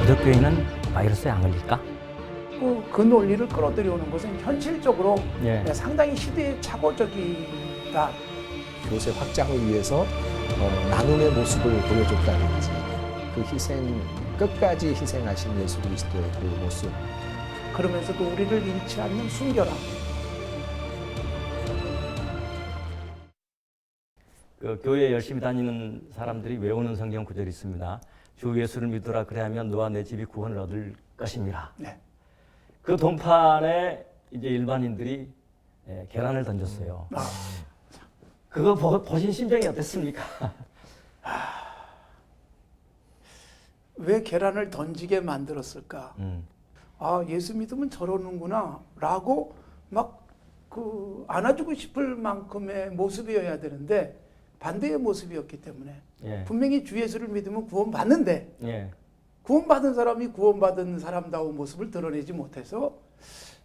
기독교인은 바이러스에 안 걸릴까? 그 논리를 끌어들여오는 것은 현실적으로 예. 상당히 시대착오적이다. 교세 확장을 위해서 나눔의 모습을 보여줬다든지 그 희생 끝까지 희생하신 예수 그리스도의 그 모습. 그러면서도 우리를 잃지 않는 순결함. 그 교회 열심히 다니는 사람들이 외우는 성경 구절이 있습니다. 주 예수를 믿으라 그래야면 너와 내 집이 구원을 얻을 것입니다. 네. 그 동판에 이제 일반인들이 계란을 던졌어요. 그거 보신 심정이 어땠습니까? 왜 계란을 던지게 만들었을까? 아, 예수 믿으면 저러는구나 라고 막 안아주고 싶을 만큼의 모습이어야 되는데 반대의 모습이었기 때문에 예. 분명히 주 예수를 믿으면 구원받는데 예. 구원받은 사람이 구원받은 사람다운 모습을 드러내지 못해서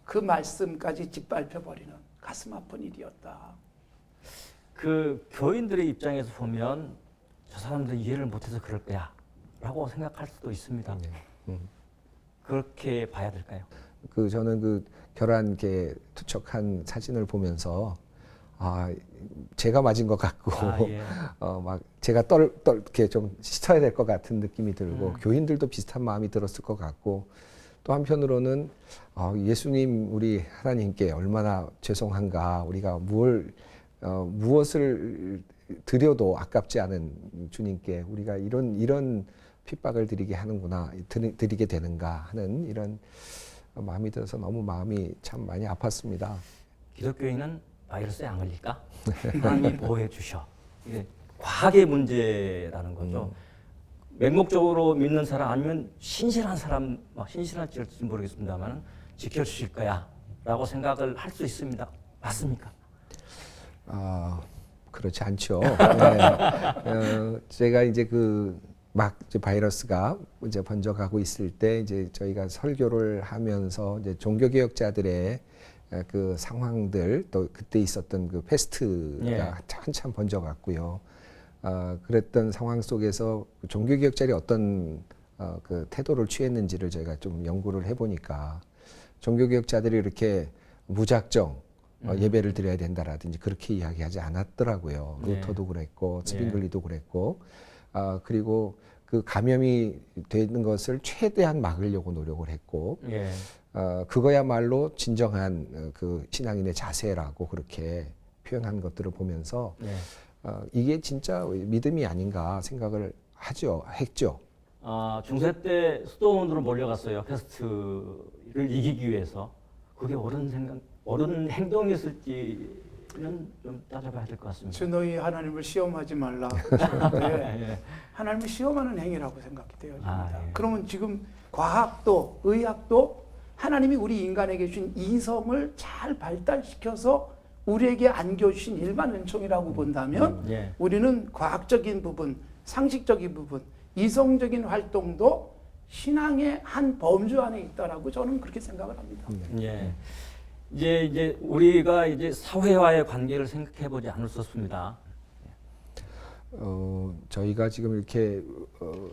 그 말씀까지 짓밟혀버리는 가슴 아픈 일이었다. 그 교인들의 입장에서 보면 저 사람들 이해를 못해서 그럴 거야 라고 생각할 수도 있습니다. 그렇게 봐야 될까요? 저는 그 결함게 투척한 사진을 보면서 제가 맞은 것 같고 예. 막 제가 이렇게 좀 씻어야 될 것 같은 느낌이 들고 교인들도 비슷한 마음이 들었을 것 같고 또 한편으로는 예수님 우리 하나님께 얼마나 죄송한가 우리가 무엇을 드려도 아깝지 않은 주님께 우리가 이런 핍박을 드리게 하는구나 드리게 되는가 하는 이런 마음이 들어서 너무 마음이 참 많이 아팠습니다. 기독교인은 바이러스에 안 걸릴까? 하나님이 보호해 주셔. 이게 과학의 문제라는 거죠. 맹목적으로 믿는 사람 아니면 신실한 사람, 신실할지 모르겠습니다만 지켜주실 거야 라고 생각을 할 수 있습니다. 맞습니까? 그렇지 않죠. 네. 제가 이제 이제 바이러스가 이제 번져가고 있을 때 이제 저희가 설교를 하면서 이제 종교개혁자들의 그 상황들 또 그때 있었던 그 패스트가 한참 번져갔고요. 그랬던 상황 속에서 종교개혁자들이 어떤 그 태도를 취했는지를 저희가 좀 연구를 해보니까 종교개혁자들이 이렇게 무작정 예배를 드려야 된다라든지 그렇게 이야기하지 않았더라고요. 루터도 그랬고 스빙글리도 그랬고 그리고 그 감염이 되는 것을 최대한 막으려고 노력을 했고 그거야말로 진정한 그 신앙인의 자세라고 그렇게 표현한 것들을 보면서 이게 진짜 믿음이 아닌가 생각을 했죠. 중세 때 수도원으로 몰려갔어요. 패스트를 이기기 위해서. 그게 옳은 행동이었을지는 좀 따져봐야 될 것 같습니다. 주 너희 하나님을 시험하지 말라. 하나님을 시험하는 행위라고 생각이 되어집니다. 그러면 지금 과학도 의학도 하나님이 우리 인간에게 주신 이성을 잘 발달시켜서 우리에게 안겨주신 일반 은총이라고 본다면 우리는 과학적인 부분, 상식적인 부분, 이성적인 활동도 신앙의 한 범주 안에 있다라고 저는 그렇게 생각을 합니다. 이제 우리가 이제 사회와의 관계를 생각해 보지 않을 수 없습니다. 저희가 지금 이렇게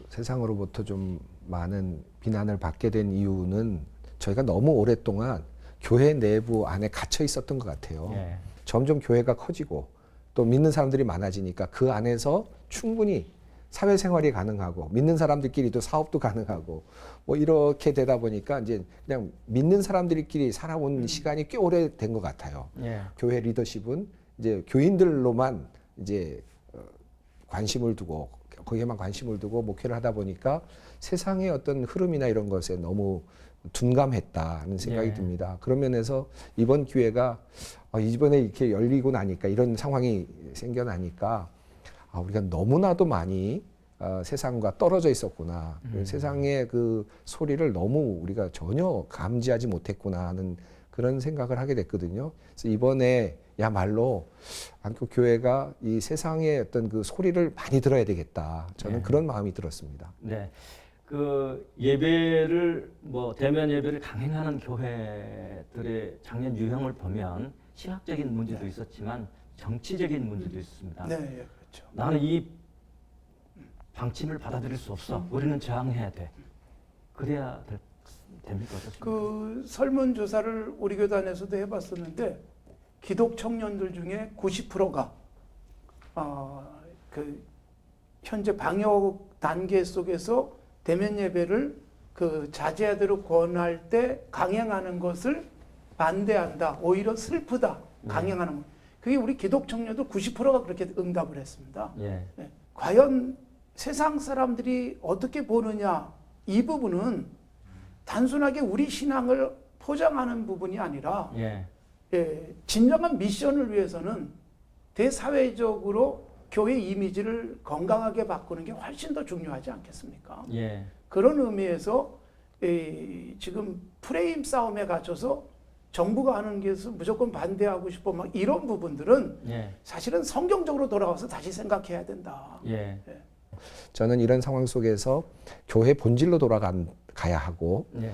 세상으로부터 좀 많은 비난을 받게 된 이유는 저희가 너무 오랫동안 교회 내부 안에 갇혀 있었던 것 같아요. 점점 교회가 커지고 또 믿는 사람들이 많아지니까 그 안에서 충분히 사회생활이 가능하고 믿는 사람들끼리도 사업도 가능하고 뭐 이렇게 되다 보니까 이제 그냥 믿는 사람들끼리 살아온 시간이 꽤 오래된 것 같아요. 교회 리더십은 이제 교인들로만 이제 관심을 두고 거기에만 관심을 두고 목회를 하다 보니까 세상의 어떤 흐름이나 이런 것에 너무 둔감했다는 생각이 듭니다. 그런 면에서 이번 기회가 이번에 이렇게 열리고 나니까 이런 상황이 생겨나니까 우리가 너무나도 많이 세상과 떨어져 있었구나. 세상의 그 소리를 너무 우리가 전혀 감지하지 못했구나 하는 그런 생각을 하게 됐거든요. 그래서 이번에야말로 한국교회가 이 세상의 어떤 그 소리를 많이 들어야 되겠다. 저는 그런 마음이 들었습니다. 그 예배를 대면 예배를 강행하는 교회들의 작년 유형을 보면 신학적인 문제도 있었지만 정치적인 문제도 있습니다. 그렇죠. 나는 이 방침을 받아들일 수 없어. 우리는 저항해야 돼. 그래야 됩니까? 어떻습니까? 그 설문조사를 우리 교단에서도 해봤었는데 기독 청년들 중에 90%가 그 현재 방역 단계 속에서 대면 예배를 그 자제하도록 권할 때 강행하는 것을 반대한다. 오히려 슬프다. 강행하는 것. 그게 우리 기독 청년들 90%가 그렇게 응답을 했습니다. 예. 네. 과연 세상 사람들이 어떻게 보느냐 이 부분은 단순하게 우리 신앙을 포장하는 부분이 아니라 예. 진정한 미션을 위해서는 대사회적으로 교회 이미지를 건강하게 바꾸는 게 훨씬 더 중요하지 않겠습니까? 예. 그런 의미에서 지금 프레임 싸움에 갇혀서 정부가 하는 것을 무조건 반대하고 싶어 막 이런 부분들은 예. 사실은 성경적으로 돌아와서 다시 생각해야 된다. 예. 저는 이런 상황 속에서 교회 본질로 돌아가야 하고 예.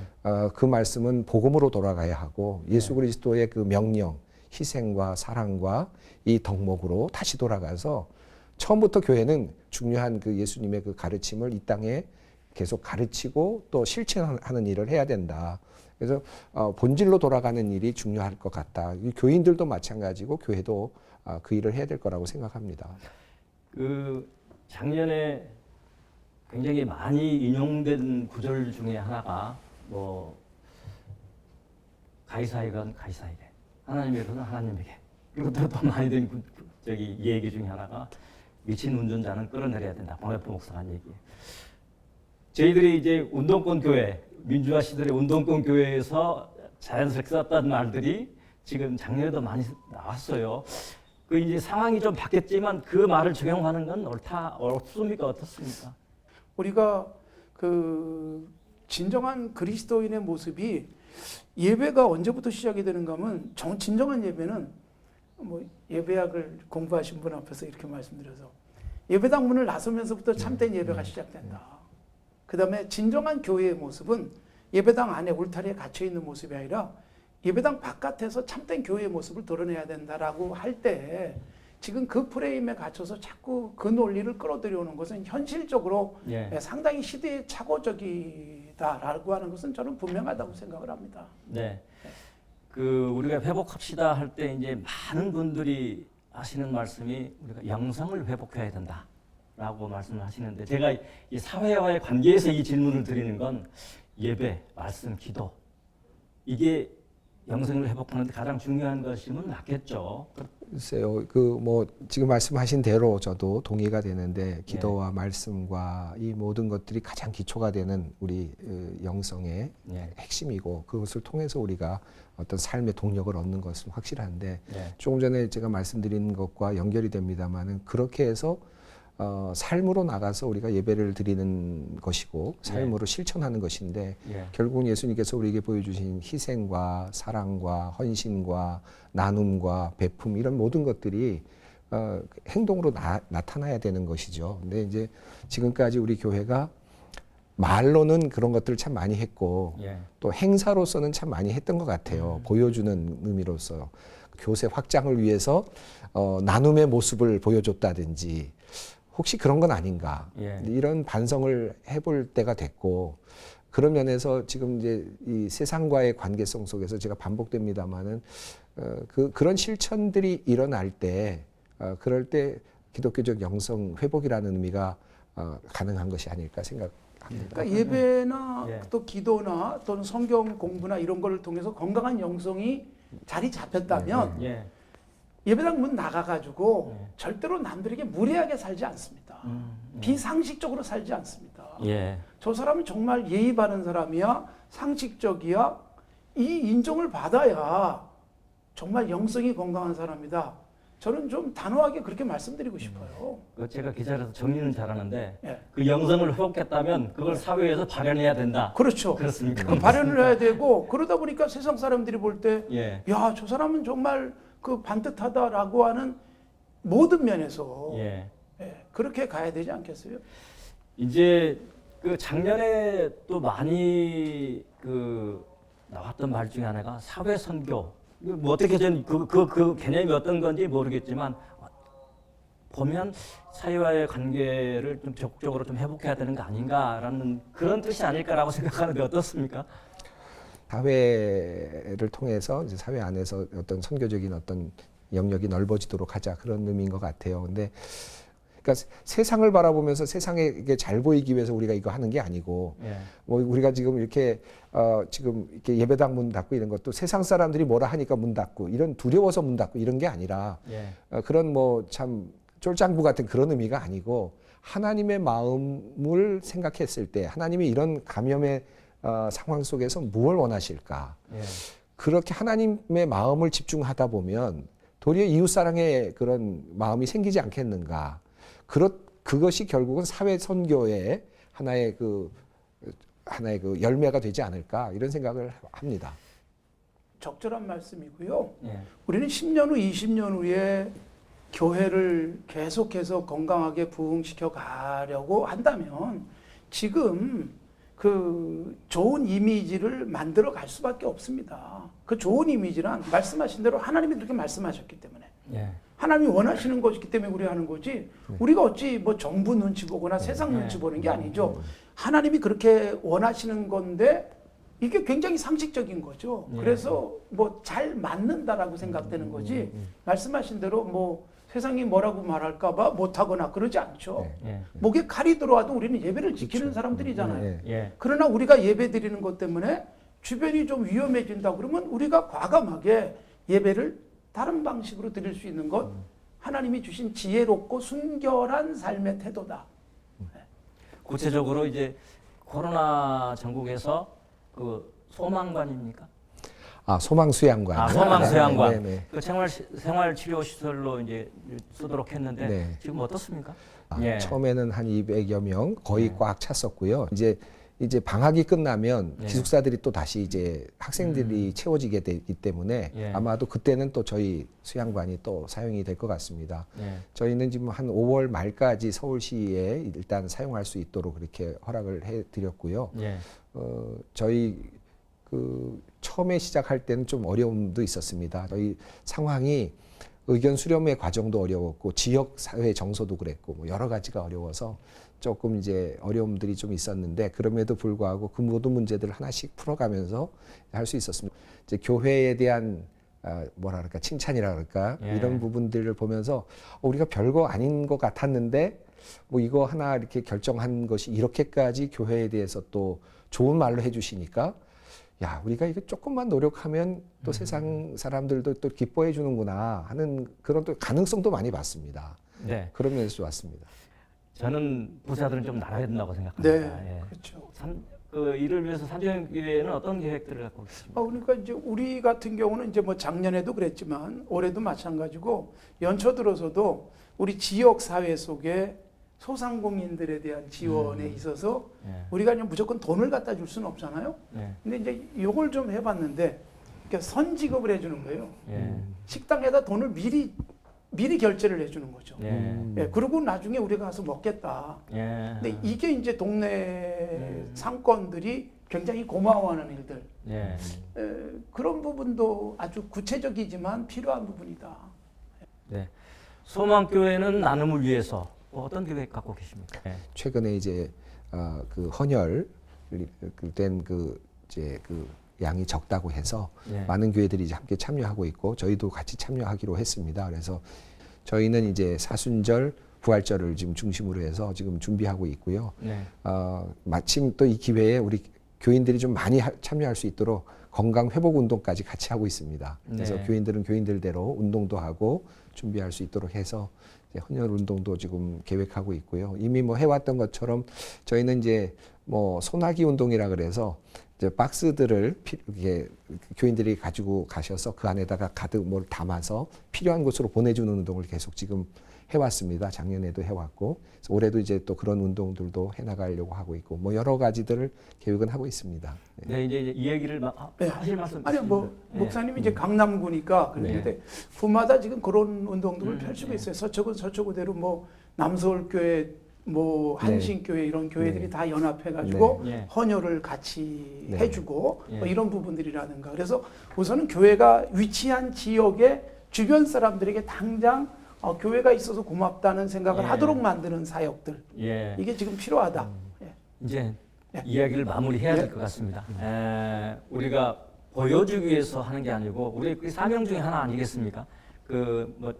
그 말씀은 복음으로 돌아가야 하고 예수 그리스도의 그 명령, 희생과 사랑과 이 덕목으로 다시 돌아가서 처음부터 교회는 중요한 그 예수님의 그 가르침을 이 땅에 계속 가르치고 또 실천하는 일을 해야 된다. 그래서 본질로 돌아가는 일이 중요할 것 같다. 교인들도 마찬가지고 교회도 그 일을 해야 될 거라고 생각합니다. 그 작년에 굉장히 많이 인용된 구절 중에 하나가 뭐 가이사에건 가이사에게, 하나님에게는 하나님에게. 그리고 또 많이 된 이 얘기 중에 하나가 미친 운전자는 끌어내려야 된다. 광해포 목사가 한 얘기예요. 저희들이 이제 운동권 교회, 민주화 시대의 운동권 교회에서 자연스럽게 썼던 말들이 지금 작년에도 많이 나왔어요. 그 이제 상황이 좀 바뀌었지만 그 말을 적용하는 건 옳습니까? 어떻습니까? 우리가 그 진정한 그리스도인의 모습이 예배가 언제부터 시작이 되는가 하면 진정한 예배는 뭐 예배학을 공부하신 분 앞에서 이렇게 말씀드려서 예배당 문을 나서면서부터 참된 예배가 시작된다. 그 다음에 진정한 교회의 모습은 예배당 안에 울타리에 갇혀 있는 모습이 아니라 예배당 바깥에서 참된 교회의 모습을 드러내야 된다라고 할 때 지금 그 프레임에 갇혀서 자꾸 그 논리를 끌어들여오는 것은 현실적으로 상당히 시대의 착오적이다라고 하는 것은 저는 분명하다고 생각을 합니다. 네. 그 우리가 회복합시다 할 때 이제 많은 분들이 하시는 말씀이 우리가 영성을 회복해야 된다라고 말씀을 하시는데 제가 이 사회와의 관계에서 이 질문을 드리는 건 예배, 말씀, 기도 이게 영성을 회복하는 데 가장 중요한 것이면 맞겠죠. 글쎄요, 그 뭐 지금 말씀하신 대로 저도 동의가 되는데 기도와 말씀과 이 모든 것들이 가장 기초가 되는 우리 영성의 핵심이고 그것을 통해서 우리가 어떤 삶의 동력을 얻는 것은 확실한데 조금 전에 제가 말씀드린 것과 연결이 됩니다만은 그렇게 해서 삶으로 나가서 우리가 예배를 드리는 것이고 삶으로 실천하는 것인데 결국 예수님께서 우리에게 보여주신 희생과 사랑과 헌신과 나눔과 베품 이런 모든 것들이 행동으로 나타나야 되는 것이죠. 근데 이제 지금까지 우리 교회가 말로는 그런 것들을 참 많이 했고 또 행사로서는 참 많이 했던 것 같아요. 보여주는 의미로서 교세 확장을 위해서 나눔의 모습을 보여줬다든지 혹시 그런 건 아닌가 이런 반성을 해볼 때가 됐고 그런 면에서 지금 이제 이 세상과의 관계성 속에서 제가 반복됩니다만은 그런 실천들이 일어날 때 그럴 때 기독교적 영성 회복이라는 의미가 가능한 것이 아닐까 생각합니다. 그러니까 예배나 또 기도나 또는 성경 공부나 이런 걸 통해서 건강한 영성이 자리 잡혔다면 예배당 문 나가가지고 절대로 남들에게 무례하게 살지 않습니다. 비상식적으로 살지 않습니다. 저 사람은 정말 예의 바른 사람이야, 상식적이야, 이 인정을 받아야 정말 영성이 건강한 사람이다. 저는 좀 단호하게 그렇게 말씀드리고 싶어요. 제가 기자라서 정리는 잘하는데 그 영성을 회복했다면 그걸 사회에서 발현해야 된다. 그렇죠. 그렇습니까? 발현을 해야 되고 그러다 보니까 세상 사람들이 볼 때 야, 저 사람은 정말 그 반듯하다라고 하는 모든 면에서 그렇게 가야 되지 않겠어요? 이제 그 작년에 또 많이 그 나왔던 말 중에 하나가 사회 선교. 뭐 어떻게 전 그 개념이 어떤 건지 모르겠지만 보면 사회와의 관계를 좀 적극적으로 좀 회복해야 되는 거 아닌가라는 그런 뜻이 아닐까라고 생각하는데 어떻습니까? 사회를 통해서 이제 사회 안에서 어떤 선교적인 어떤 영역이 넓어지도록 하자 그런 의미인 것 같아요. 근데 그러니까 세상을 바라보면서 세상에 이게 잘 보이기 위해서 우리가 이거 하는 게 아니고 예. 뭐 우리가 지금 이렇게 지금 이렇게 예배당 문 닫고 이런 것도 세상 사람들이 뭐라 하니까 문 닫고 이런 두려워서 문 닫고 이런 게 아니라 예. 그런 뭐 참 쫄장부 같은 그런 의미가 아니고 하나님의 마음을 생각했을 때 하나님이 이런 감염의 상황 속에서 무엇을 원하실까? 예. 그렇게 하나님의 마음을 집중하다 보면 도리어 이웃사랑의 그런 마음이 생기지 않겠는가? 그것이 결국은 사회 선교의 하나의 그 열매가 되지 않을까 이런 생각을 합니다. 적절한 말씀이고요. 예. 우리는 10년 후, 20년 후에 교회를 계속해서 건강하게 부흥시켜 가려고 한다면 지금 그 좋은 이미지를 만들어 갈 수밖에 없습니다. 그 좋은 이미지란 말씀하신 대로 하나님이 그렇게 말씀하셨기 때문에 예. 하나님이 원하시는 것이기 때문에 우리가 하는 거지 우리가 어찌 뭐 정부 눈치 보거나 세상 눈치 보는 게 아니죠. 하나님이 그렇게 원하시는 건데 이게 굉장히 상식적인 거죠. 그래서 뭐 잘 맞는다라고 생각되는 거지 말씀하신 대로 뭐 세상이 뭐라고 말할까 봐 못하거나 그러지 않죠. 예. 목에 칼이 들어와도 우리는 예배를 지키는 사람들이잖아요. 예. 그러나 우리가 예배 드리는 것 때문에 주변이 좀 위험해진다 그러면 우리가 과감하게 예배를 다른 방식으로 드릴 수 있는 것 하나님이 주신 지혜롭고 순결한 삶의 태도다. 구체적으로 이제 코로나 전국에서 그 소망관입니까? 소망수양관. 소망수양관. 네, 네. 그 생활치료시설로 이제 쓰도록 했는데 네. 지금 어떻습니까? 처음에는 한 200여 명 거의 꽉 찼었고요. 이제 방학이 끝나면 기숙사들이 또 다시 이제 학생들이 채워지게 되기 때문에 아마도 그때는 또 저희 수양관이 또 사용이 될 것 같습니다. 저희는 지금 한 5월 말까지 서울시에 일단 사용할 수 있도록 그렇게 허락을 해드렸고요. 저희 그 처음에 시작할 때는 좀 어려움도 있었습니다. 저희 상황이 의견 수렴의 과정도 어려웠고 지역 사회 정서도 그랬고 뭐 여러 가지가 어려워서 조금 이제 어려움들이 좀 있었는데 그럼에도 불구하고 그 모든 문제들을 하나씩 풀어가면서 할 수 있었습니다. 이제 교회에 대한 뭐라 그럴까 칭찬이라 그럴까 이런 부분들을 보면서 우리가 별거 아닌 것 같았는데 뭐 이거 하나 이렇게 결정한 것이 이렇게까지 교회에 대해서 또 좋은 말로 해주시니까 야 우리가 이거 조금만 노력하면 또 세상 사람들도 또 기뻐해 주는구나 하는 그런 또 가능성도 많이 봤습니다. 네. 그런 면에서 좋았습니다. 저는 부자들은 좀 나가야 된다고 생각합니다. 네, 그렇죠. 이를 위해서 삼성교회는 어떤 계획들을 갖고 있습니까? 그러니까 이제 우리 같은 경우는 이제 뭐 작년에도 그랬지만 올해도 마찬가지고 연초 들어서도 우리 지역 사회 속에 소상공인들에 대한 지원에 있어서 우리가 그냥 무조건 돈을 갖다 줄 수는 없잖아요. 근데 이제 이걸 좀 해봤는데 그러니까 선지급을 해주는 거예요. 식당에다 돈을 미리 결제를 해주는 거죠. 그리고 나중에 우리가 가서 먹겠다. 근데 이게 이제 동네 상권들이 굉장히 고마워하는 일들. 그런 부분도 아주 구체적이지만 필요한 부분이다. 네. 소망교회는 나눔을 위해서 어떤 계획 갖고 계십니까? 최근에 이제 그 헌혈 된 이제 그 양이 적다고 해서 많은 교회들이 이제 함께 참여하고 있고 저희도 같이 참여하기로 했습니다. 그래서 저희는 이제 사순절, 부활절을 지금 중심으로 해서 지금 준비하고 있고요. 마침 또 이 기회에 우리 교인들이 좀 많이 참여할 수 있도록 건강 회복 운동까지 같이 하고 있습니다. 그래서 교인들은 교인들대로 운동도 하고 준비할 수 있도록 해서 헌혈 운동도 지금 계획하고 있고요. 이미 뭐 해왔던 것처럼 저희는 이제 뭐 소나기 운동이라 그래서 이제 박스들을 이렇게 교인들이 가지고 가셔서 그 안에다가 가득 뭘 담아서 필요한 곳으로 보내주는 운동을 계속 지금 해왔습니다. 작년에도 해왔고 그래서 올해도 이제 또 그런 운동들도 해나가려고 하고 있고 뭐 여러 가지들을 계획은 하고 있습니다. 네, 이제 이 얘기를 하실 말씀. 아니 뭐 목사님이 이제 강남구니까 그런데 구마다 지금 그런 운동들을 펼치고 있어요. 서초구는 서초구대로 뭐 남서울교회 뭐 한신교회 이런 교회들이 다 연합해가지고 헌혈을 같이 해주고 뭐 이런 부분들이라든가 그래서 우선은 교회가 위치한 지역의 주변 사람들에게 당장 교회가 있어서 고맙다는 생각을 예. 하도록 만드는 사역들 예. 이게 지금 필요하다. 예. 이제 예. 이야기를 마무리해야 예. 될 것 같습니다. 우리가 보여주기 위해서 하는 게 아니고 우리 그 사명 중에 하나 아니겠습니까? 그 뭐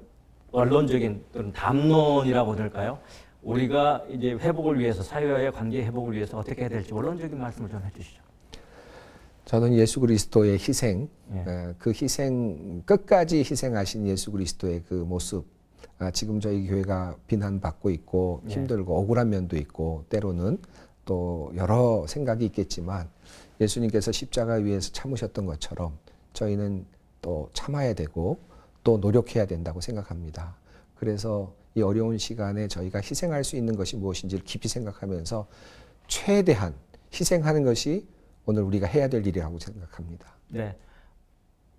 원론적인 또는 담론이라고 할까요? 우리가 이제 회복을 위해서 사회와의 관계 회복을 위해서 어떻게 해야 될지 원론적인 말씀을 좀 해주시죠. 저는 예수 그리스도의 희생, 예. 그 희생 끝까지 희생하신 예수 그리스도의 그 모습, 지금 저희 교회가 비난받고 있고 예. 힘들고 억울한 면도 있고 때로는 또 여러 생각이 있겠지만 예수님께서 십자가 위에서 참으셨던 것처럼 저희는 또 참아야 되고 또 노력해야 된다고 생각합니다. 그래서 이 어려운 시간에 저희가 희생할 수 있는 것이 무엇인지를 깊이 생각하면서 최대한 희생하는 것이 오늘 우리가 해야 될 일이라고 생각합니다. 네.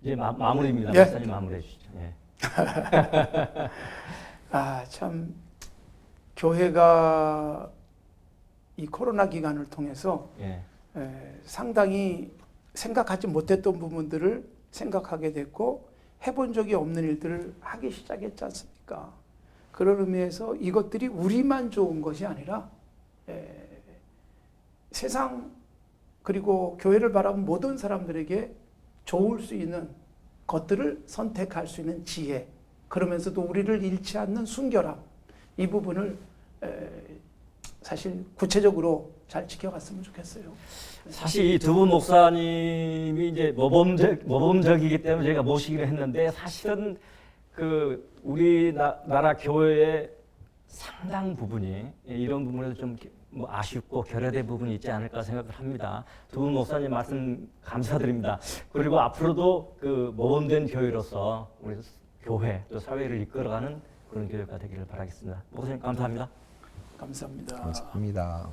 이제 마무리입니다. 예. 목사님 마무리해 주시죠. 예. 참 교회가 이 코로나 기간을 통해서 예. 상당히 생각하지 못했던 부분들을 생각하게 됐고 해본 적이 없는 일들을 하기 시작했지 않습니까? 그런 의미에서 이것들이 우리만 좋은 것이 아니라 세상 그리고 교회를 바라본 모든 사람들에게 좋을 수 있는 것들을 선택할 수 있는 지혜, 그러면서도 우리를 잃지 않는 순결함, 이 부분을 사실 구체적으로 잘 지켜갔으면 좋겠어요. 사실 이 두 분 목사님이 이제 모범적이기 때문에 제가 모시기로 했는데 사실은 그 우리나라 교회의 상당 부분이 이런 부분에서 좀 뭐 아쉽고 결여된 부분이 있지 않을까 생각을 합니다. 두 분 목사님 말씀 감사드립니다. 그리고 앞으로도 그 모범된 교회로서 우리 교회 또 사회를 이끌어가는 그런 교회가 되기를 바라겠습니다. 목사님 감사합니다. 감사합니다. 감사합니다.